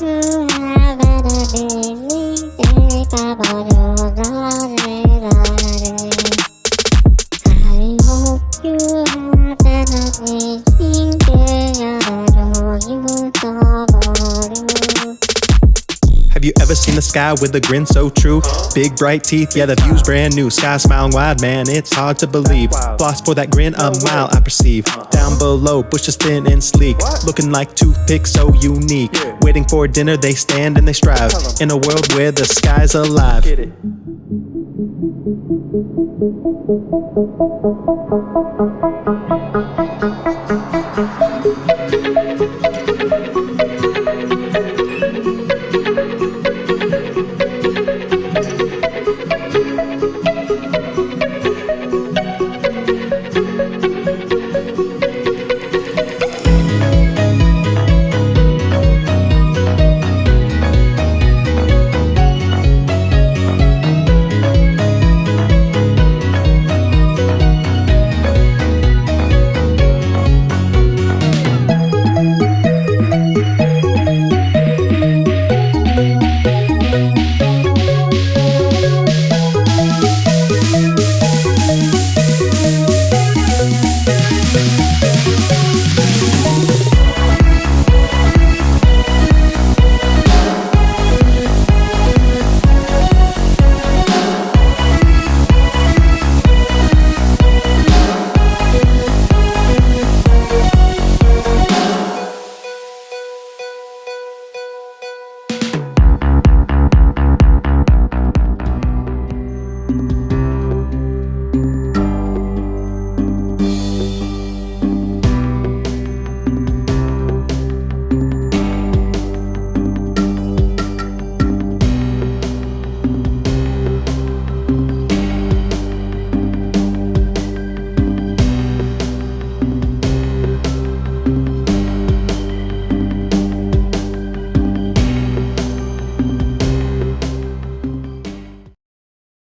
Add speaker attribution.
Speaker 1: you have an amazing day. I hope you have an amazing day.
Speaker 2: Have you ever seen the sky with a grin so true? Big bright teeth, yeah, the view's brand new. Sky smiling wide, man, it's hard to believe. Floss for that grin, a mile I perceive. Down below, bushes thin and sleek, looking like toothpicks, so unique. Waiting for dinner, they stand and they strive in a world where the sky's alive.